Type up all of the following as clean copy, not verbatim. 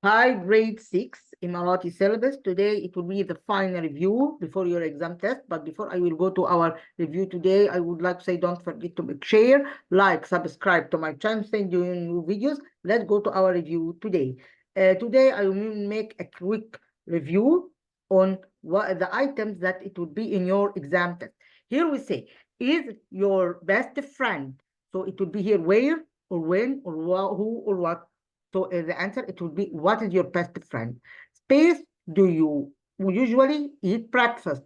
Hi, grade 6 Emirati syllabus. Today it will be the final review before your exam test. But before I will go to our review today, I would like to say don't forget to share, like, subscribe to my channel, send you new videos. Let's go to our review today. Today I will make a quick review on what the items that it would be in your exam test. Here we say, is your best friend. So it would be here where or when or who or what. So the answer, it would be, what is your best friend? Space, do you usually eat breakfast?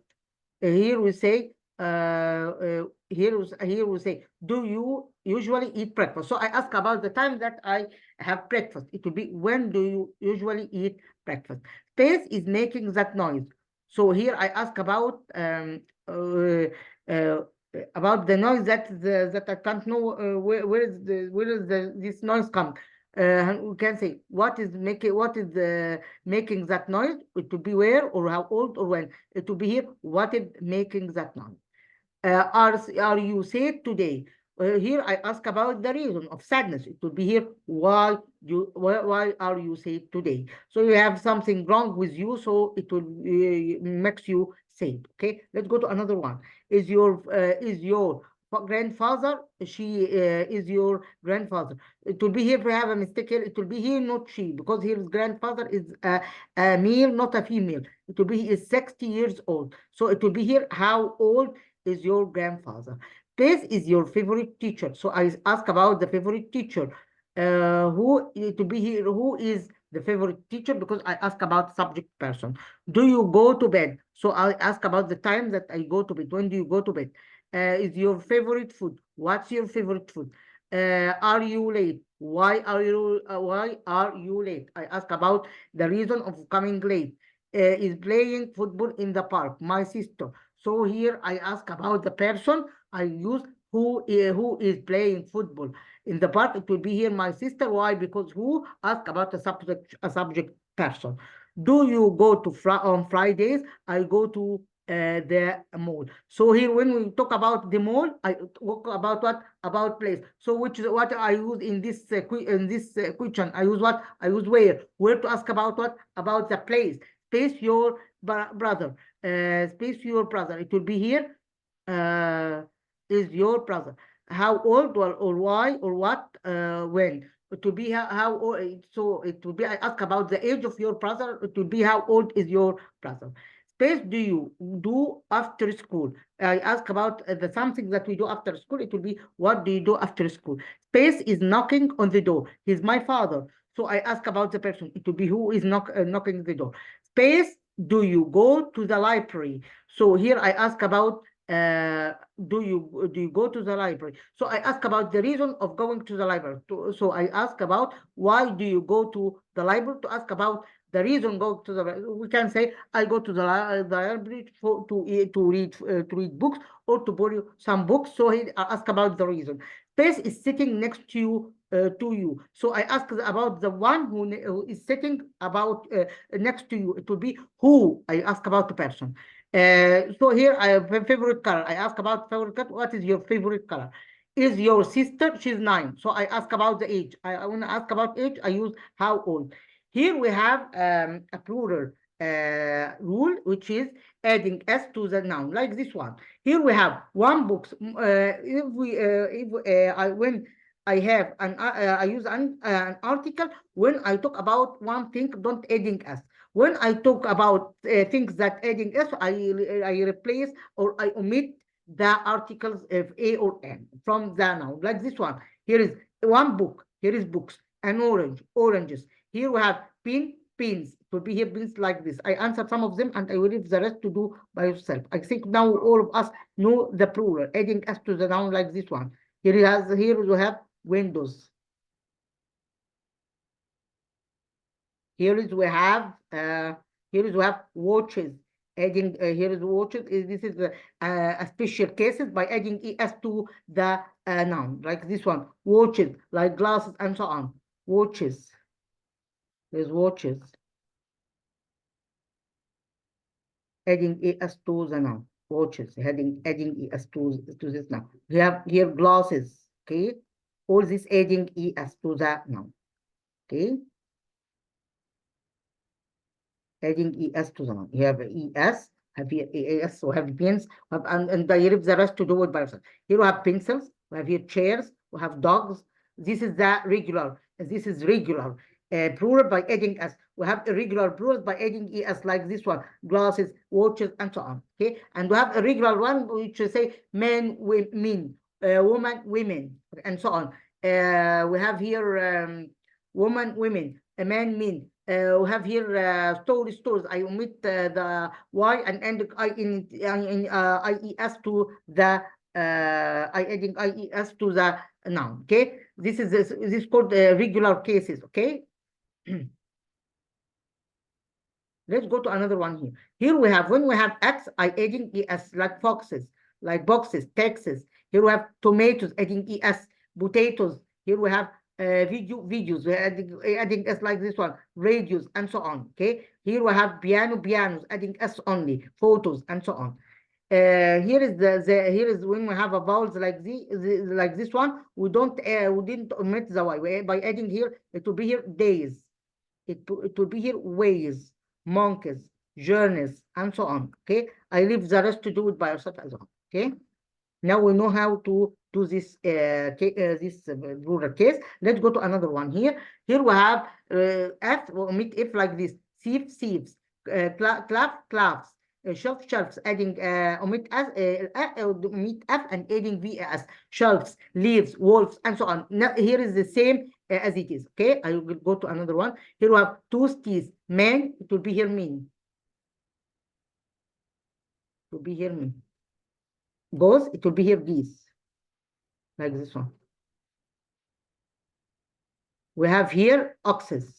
Here we say, here we say, do you usually eat breakfast? So I ask about the time that I have breakfast. It will be, when do you usually eat breakfast? Space is making that noise. So here I ask uh, about the noise that I can't know where is this noise come. We can say what is making that noise. It will be where or how old or when. It will be here. What is making that noise? Are you sad today? Here I ask about the reason of sadness. It will be here. Why are you sad today? So you have something wrong with you. So it will makes you sad. Okay. Let's go to another one. Is your grandfather? She is your grandfather. It will be here. If we have a mistake here, it will be here, not she, because his grandfather is a male, not a female. It will be he is 60 years old. So it will be here. How old is your grandfather? This is your favorite teacher. So I ask about the favorite teacher. Who to be here? Who is the favorite teacher? Because I ask about subject person. Do you go to bed? So I ask about the time that I go to bed. When do you go to bed? Is your favorite food? What's your favorite food? Are you late? Why are you late? I ask about the reason of coming late. Is playing football in the park. My sister. So here I ask about the person. I use who is playing football in the park. It will be here my sister. Why? Because who ask about a subject person. Do you go to on Fridays? I go to the mall. So here when we talk about the mall, I talk about what? About place. So which is what I use in this question. I use what? I use where. Where to ask about what? About the place. Space your brother. Space your brother. It will be here. Uh, is your brother. How old or why or what? When? It will be how old. So it will be, I ask about the age of your brother. It will be, how old is your brother? Space, do you do after school? I ask about the something that we do after school. It will be, what do you do after school? Space is knocking on the door. He's my father. So I ask about the person. It will be, who is knocking the door. Space, do you go to the library? So here I ask about, do you go to the library? So I ask about the reason of going to the library. So I ask about, why do you go to the library? To ask about the reason go to the library. We can say, I go to the library to read books or to borrow some books. So he ask about the reason. Space is sitting next to you. So I ask about the one who is sitting about next to you. It will be who. I ask about the person. So here I have a favorite color. I ask about favorite color. What is your favorite color? Is your sister? She's 9. So I ask about the age. I want to ask about age. I use how old. Here we have a plural rule, which is adding s to the noun, like this one. Here we have one book. When I have I use an article. When I talk about one thing, don't adding s. When I talk about things that adding s, I replace or I omit the articles of a or n from the noun, like this one. Here is one book. Here is books. An orange, oranges. Here we have pins. It will be here pins like this. I answered some of them and I will leave the rest to do by yourself. I think now all of us know the plural, adding s to the noun like this one. Here we have windows. Here is we have watches. Adding here is watches. This is a special cases by adding es to the noun, like this one. Watches, like glasses and so on. Watches. There's watches. Adding es to the noun. Watches. Adding es to this noun. We have here glasses. Okay. All this adding es to the noun. Okay. adding ES to the noun. You have ES, have here AS, so have pens, and you leave the rest to do it by yourself. Here we have pencils, we have here chairs, we have dogs. This is the regular. This is regular plural by adding S. We have irregular plurals by adding ES, like this one: glasses, watches, and so on. Okay, and we have a regular one which will say men, women, woman, women, and so on. We have here woman, women, a man, men. We have here stores. I omit the Y and end IES to the I adding IES to the noun. Okay, this is called regular cases. Okay. Let's go to another one here. Here we have, when we have X, I adding ES, like foxes, like boxes, taxes. Here we have tomatoes, adding ES, potatoes. Here we have videos, we're adding S, like this one, radios, and so on. Okay. Here we have pianos, adding S only, photos, and so on. Here is here is when we have a vowels like this one, we didn't omit the Y. By adding here, it will be here days. It will be here ways, monkeys, journeys, and so on. Okay, I leave the rest to do it by yourself as well. Okay, now we know how to do this plural case. Let's go to another one here. Here we have F, we omit F like this: thief, thieves, claps, shelf, shelves, adding omit F and adding VS, shelves, leaves, wolves, and so on. Now here is the same as it is. Okay, I will go to another one. Here we have toasties, man, it will be here mean. It will be here mean. Goes, it will be here geese, like this one. We have here oxes,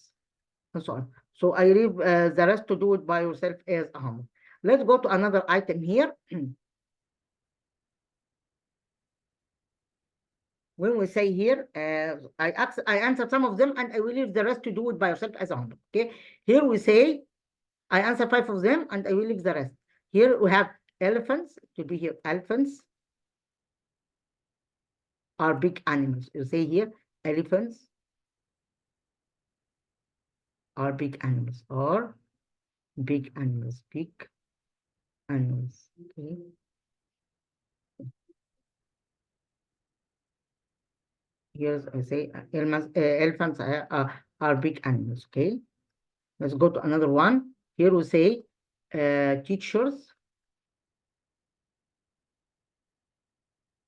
and so on. So I leave the rest to do it by yourself as a homework. Let's go to another item here. When we say here, I answer some of them and I will leave the rest to do it by yourself as a homework. Okay. Here we say, I answer 5 of them and I will leave the rest. Here we have elephants. It will be here elephants are big animals. You say here elephants are big animals, or big animals, big animals. Okay. Here's I say elephants are big animals. Okay. Let's go to another one. Here we say teachers.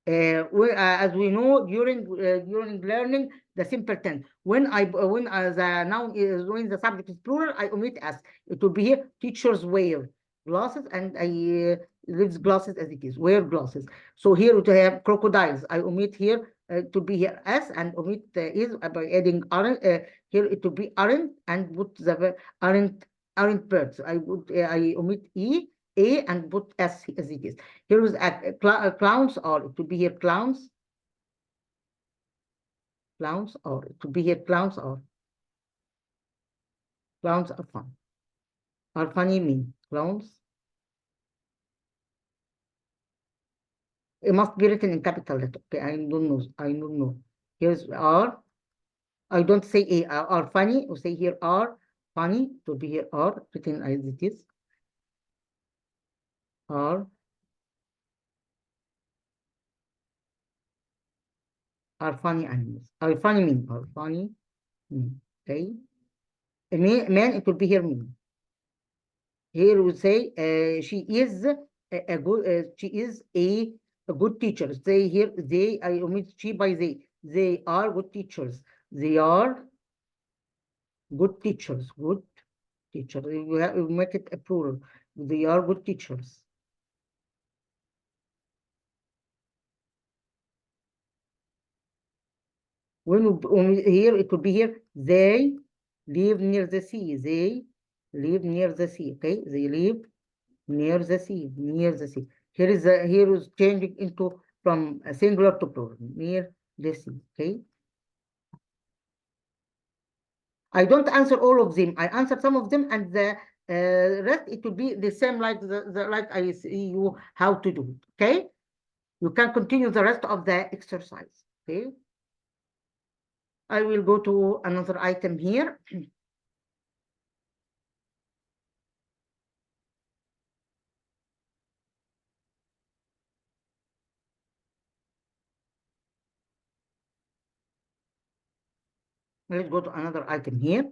As we know, during learning the simple tense, when the noun is, when the subject is plural, I omit S. It will be here teachers wear glasses, and I leave glasses as it is, wear glasses. So here we have crocodiles. I omit here to be here S and omit is by adding aren't. Here it will be aren't and put the aren't birds. I omit A and put S as it is. Here is clowns, or it will be here clowns. Clowns, or it will be here clowns, or clowns are fun. Are funny mean clowns. It must be written in capital letter. Okay, I don't know. I don't know. Here's R. I don't say A. Are funny. We say here R. Funny. It will be here R, written as it is. R. Are funny animals. Are funny mean. Are funny mean. Okay. Man, it will be here mean. Here we say she is a good. She is a good teacher. Say here they. I omit she by they. They are good teachers. They are good teachers. Good teachers. We make it a plural. They are good teachers. When here it will be here. They live near the sea. They live near the sea. Okay, they live near the sea. Near the sea. Here is changing into from a singular to plural. Near the sea. Okay. I don't answer all of them. I answer some of them, and the rest it will be the same like like I see you how to do it. Okay. You can continue the rest of the exercise. Okay. I will go to another item here. Let's go to another item here.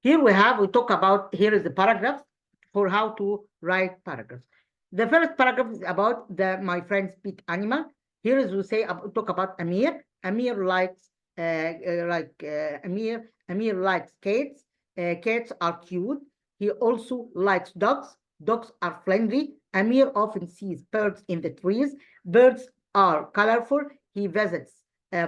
Here we talk about, here is the paragraphs for how to write paragraphs. The first paragraph is about my friend's pet animal. Here is we say talk about Amir. Amir likes Amir likes cats. Cats are cute. He also likes dogs. Dogs are friendly. Amir often sees birds in the trees. Birds are colorful. He visits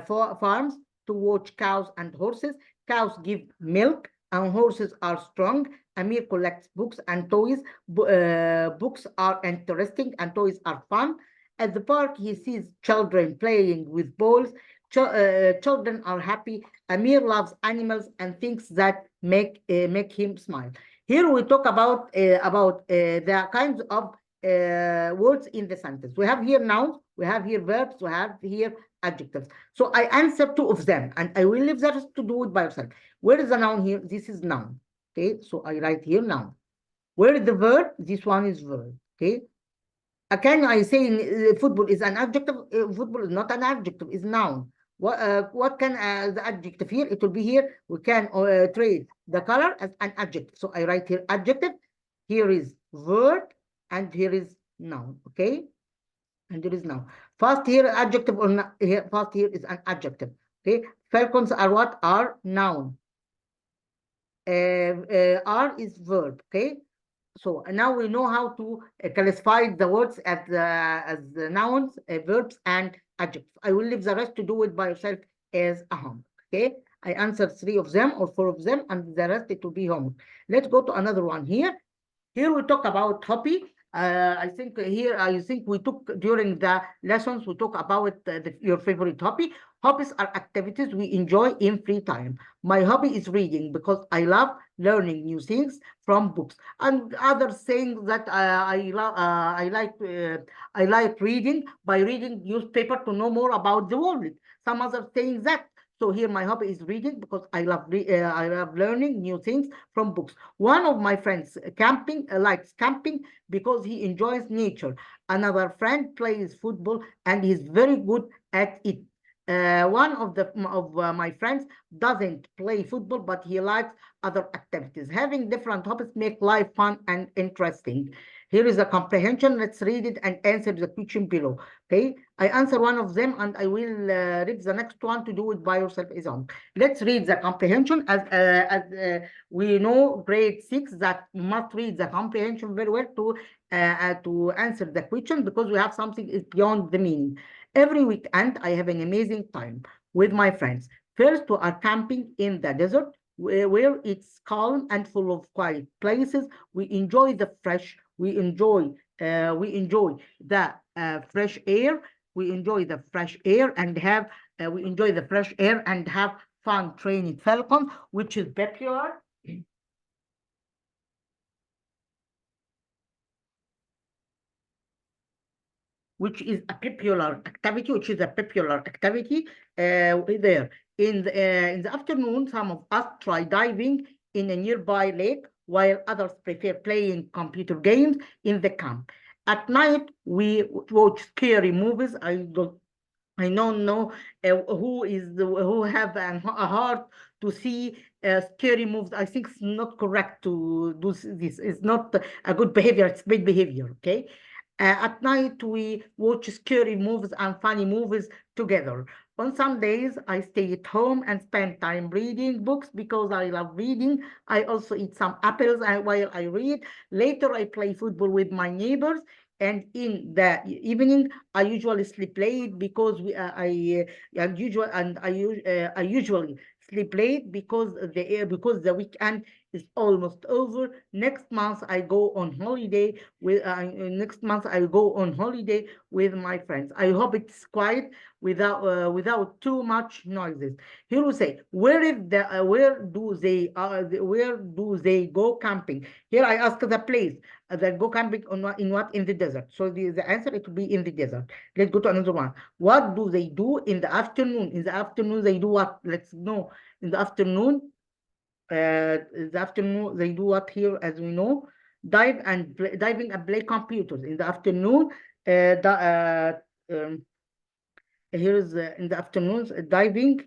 farms to watch cows and horses. Cows give milk and horses are strong. Amir collects books and toys. Books are interesting and toys are fun. At the park, he sees children playing with balls. Children are happy. Amir loves animals and things that make him smile. Here we talk about the kinds of words in the sentence. We have here nouns, we have here verbs, we have here adjectives. So I answer two of them, and I will leave the rest to do it by yourself. Where is the noun here? This is noun. Okay, so I write here noun. Where is the verb? This one is verb. Okay. Can I say football is an adjective? Football is not an adjective, it's noun. What can the adjective here? It will be here. We can trade the color as an adjective. So I write here adjective. Here is verb, and here is noun. Okay, and there is noun. First here adjective or not, here first here is an adjective. Okay, falcons are what? Are noun. Are is verb. Okay, so now we know how to classify the words as nouns, verbs, and adjectives. I will leave the rest to do it by yourself as a homework. Okay, I answered 3 of them or 4 of them, and the rest it will be homework. Let's go to another one here. Here we talk about hobby. I think we took during the lessons, we talk about your favorite hobby. Hobbies are activities we enjoy in free time. My hobby is reading because I love learning new things from books. And other things that I like reading, by reading newspaper to know more about the world. Some other things that. So here my hobby is reading because I love learning new things from books. One of my friends likes camping because he enjoys nature. Another friend plays football and he's very good at it. One of my friends doesn't play football, but he likes other activities. Having different hobbies make life fun and interesting. Here is a comprehension. Let's read it and answer the question below. Okay, I answer one of them and I will read the next one to do it by yourself is on. Let's read the comprehension as we know grade 6 that must read the comprehension very well to answer the question, because we have something is beyond the meaning. Every weekend I have an amazing time with my friends. First, we are camping in the desert where it's calm and full of quiet places. We enjoy the fresh. We enjoy the fresh air. We enjoy the fresh air and have fun training falcon, which is popular. Which is a popular activity there. In the afternoon, some of us try diving in a nearby lake, while others prefer playing computer games in the camp. At night, we watch scary movies. I don't know who have a heart to see scary movies. I think it's not correct to do this. It's not a good behavior. It's bad behavior. Okay. At night, we watch scary movies and funny movies together. On some days, I stay at home and spend time reading books because I love reading. I also eat some apples while I read. Later, I play football with my neighbors. And in the evening, I usually sleep late because I usually sleep late because the weekend is almost over. Next month I go on holiday with my friends. I hope it's quiet without too much noises. Here we say, where do they go camping? Here I ask the place. They go camping in the desert. So the answer it will be in the desert. Let's go to another one. What do they do in the afternoon? In the afternoon they do what? Let's know. In the afternoon they do what here, as we know, diving and play computers. In the afternoon, Here is in the afternoons, diving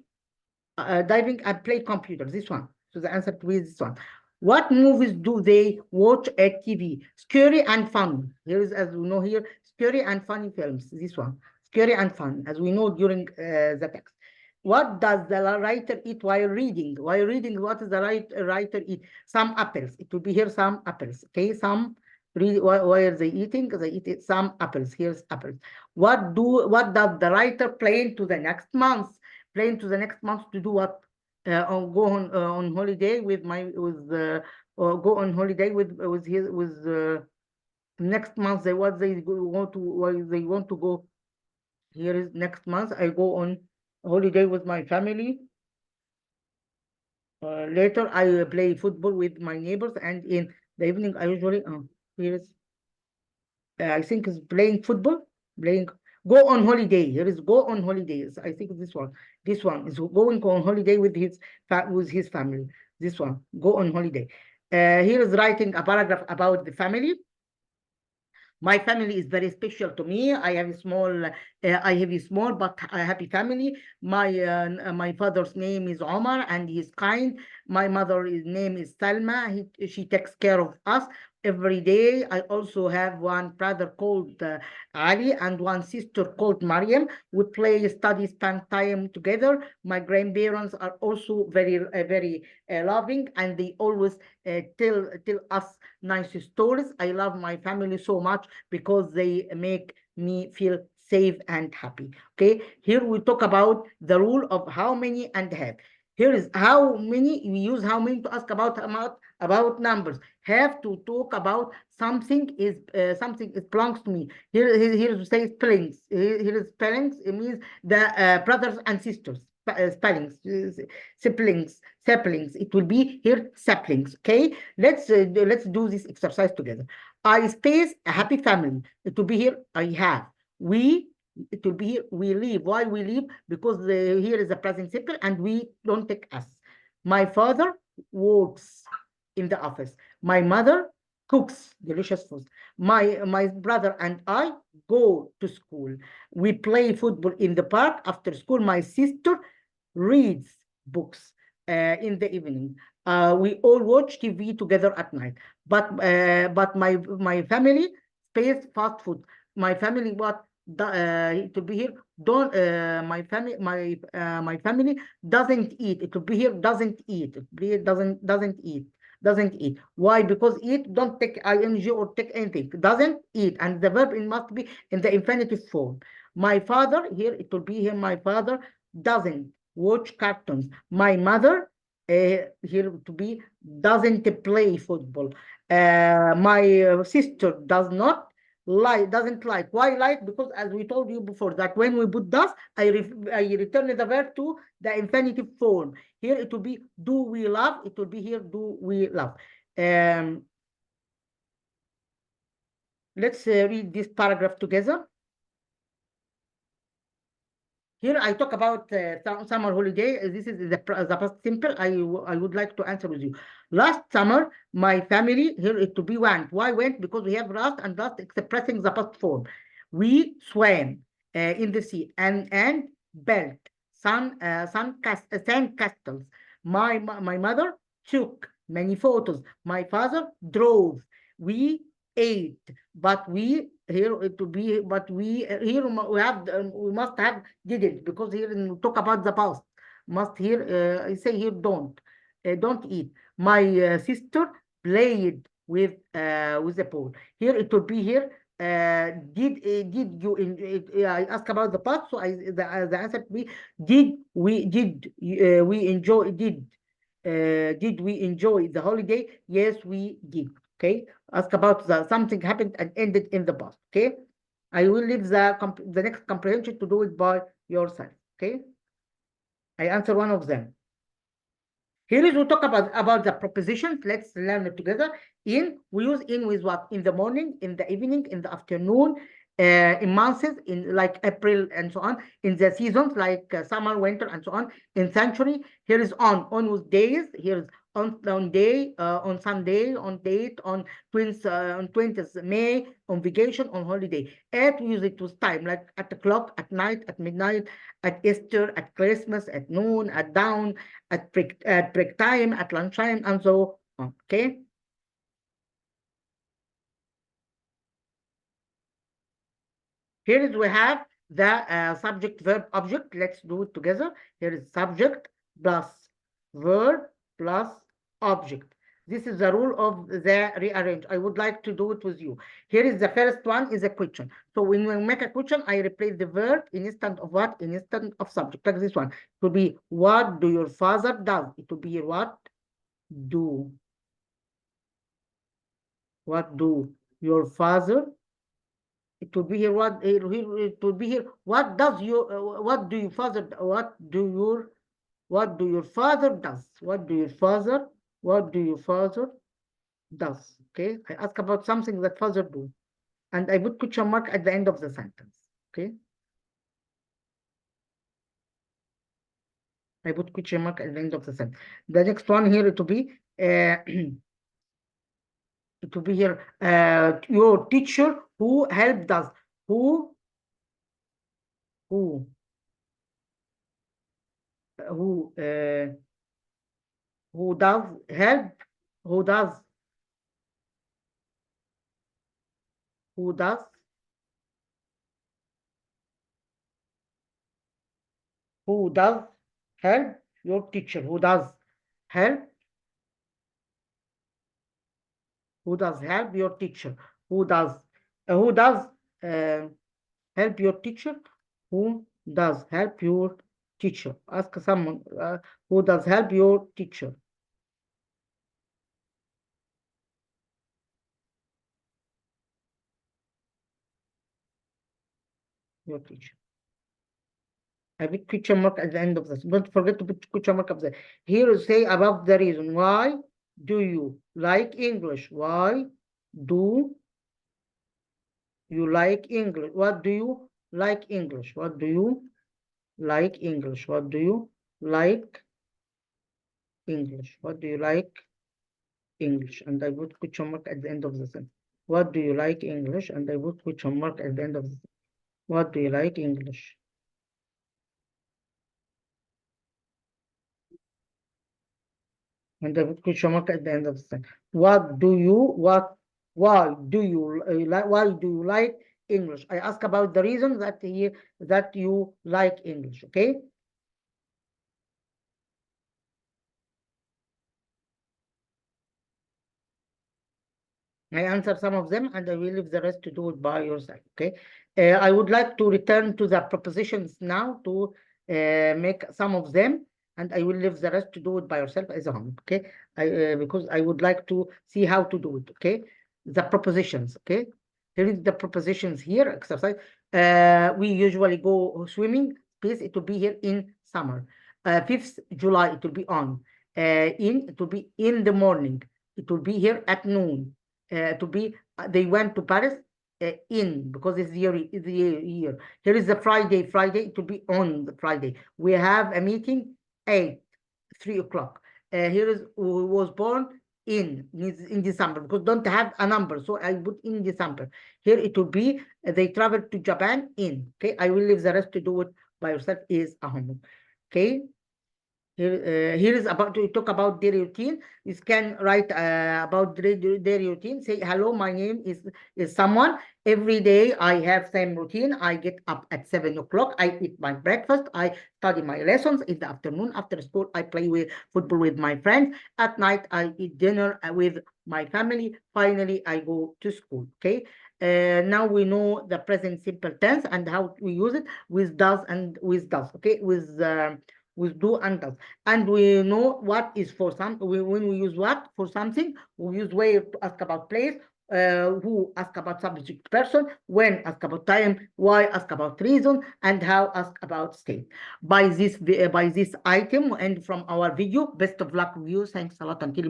and play computer. This one. So the answer to be this one. What movies do they watch at TV? Scary and fun. Here is, as we know here, scary and funny films. This one. Scary and fun, as we know during the text. What does the writer eat while reading? While reading, what does the writer eat? Some apples. It will be here some apples. Okay, some. While they eating, they eat some apples. Here's apples. What does the writer plan to the next month? Plan to the next month to do what? Go on holiday with go on holiday with next month. They want to go. Here is next month. I go on holiday with my family. Later I play football with my neighbors, and in the evening I usually here is I think is playing football. Go on holiday. Here is go on holidays. I think this one. This one is going on holiday with his family. This one, go on holiday. Here is writing a paragraph about the family. My family is very special to me. I have a small but a happy family. My father's name is Omar, and he's kind. My mother's name is Salma. She takes care of us every day. I also have one brother called Ali and one sister called Mariam. We play, study, spend time together. My grandparents are also very loving, and they always tell us nice stories. I love my family so much because they make me feel safe and happy. Okay, here we talk about the rule of how many and have. Here is how many. We use how many to ask about numbers. Have to talk about something is belongs to me. Here we say spellings. Here is spellings. It means the brothers and sisters. Spellings, siblings. It will be here saplings. Okay, let's do this exercise together. I space a happy family. It will be here. I have. It will be here. We live. Why we live? Because here is a present simple, and we don't take us. My father works in the office. My mother cooks delicious food. My brother and I go to school. We play football in the park after school. My sister reads books in the evening. We all watch TV together at night. But my family space fast food. My family to be here don't my family doesn't eat. It will be here doesn't eat. It will be here doesn't eat. Why? Because eat don't take ing or take anything. Doesn't eat, and the verb must be in the infinitive form. My father, here it will be here. My father doesn't watch cartoons. My mother here to be doesn't play football. My sister doesn't like. Why like? Because as we told you before, that when we put does, I return the verb to the infinitive form. Here it will be do we love. It will be here do we love. Let's read this paragraph together. Here I talk about summer holiday. This is the past simple. I would like to answer with you. Last summer, my family, here it to be went. Why went? Because we have last, and last expressing the past form. We swam in the sea and built sand castles. My mother took many photos. My father drove. We ate, but we here it to be, but we here we must have didn't, because here we talk about the past. Must here I say here don't eat. My sister played with the ball. Here it will be here. Did you I ask about the past, so the answer to be we enjoy did we enjoy the holiday? Yes, we did. Okay, ask about something happened and ended in the past. Okay, I will leave the next comprehension to do it by yourself. Okay, I answer one of them. Here is we talk about the prepositions. Let's learn it together. In, we use in with what? In the morning, in the evening, in the afternoon, in months, in like April and so on, in the seasons like summer, winter, and so on. In century, here is on with days. Here is on day, on Sunday, on date, on 20th May, on vacation, on holiday. At we use it with time, like at the clock, at night, at midnight, at Easter, at Christmas, at noon, at dawn, at break time, at lunchtime, and so on. Okay. Here is we have the subject, verb, object. Let's do it together. Here is subject plus verb plus object. This is the rule of the rearrange. I would like to do it with you. Here is the first one is a question. So when we make a question, I replace the verb instead of what? Instead of subject. Like this one. It will be what do your father does? It will be what do your father? It would be here what it would be here. What do your father does? What do your father does? Okay, I ask about something that father do, and I put question mark at the end of the sentence. Okay, I put question mark at the end of the sentence. The next one here it will be it will be here your teacher who helped us. Who does help? Who does help your teacher? Who does help? Who does help your teacher? Who does help your teacher? Who does help your teacher? Ask someone who does help your teacher. Your teacher. I put question mark at the end of this. Don't forget to put question mark up there. Here you say about the reason. Why do you like English? Why do you like English? What do you like English? What do you like English? What do you like English? What do you like English? And I put question mark at the end of the sentence. What do you like English? And I put question mark at the end of the sentence. What do you like English? And I put question mark at the end of the sentence. Why do you like English? I ask about the reason that you like English. Okay. I answer some of them and I will leave the rest to do it by yourself. Okay. I would like to return to the propositions now to make some of them, and I will leave the rest to do it by yourself as a homework. Okay. Because I would like to see how to do it. Okay. The propositions. Okay. Here is the propositions here. Exercise. We usually go swimming. Please, it will be here in summer. 5th July, it will be on. It will be in the morning. It will be here at noon. They went to Paris in, because it's the year. Here is the Friday. It will be on the Friday. We have a meeting 3 o'clock. Here is who was born in December, because don't have a number, so I put in December. Here it will be they traveled to Japan in. Okay, I will leave the rest to do it by yourself is a homework. Okay. Here is about to talk about daily routine. You can write about daily routine. Say, hello, my name is someone. Every day I have same routine. I get up at 7 o'clock. I eat my breakfast. I study my lessons. In the afternoon, after school, I play with football with my friends. At night, I eat dinner with my family. Finally, I go to school. Okay. Now we know the present simple tense and how we use it with does and with does. Okay, with do and does, and we know what is for some. When we use what for something, we use where to ask about place, who ask about subject person, when ask about time, why ask about reason, and how ask about state. By this item and from our video. Best of luck with you. Thanks a lot. Until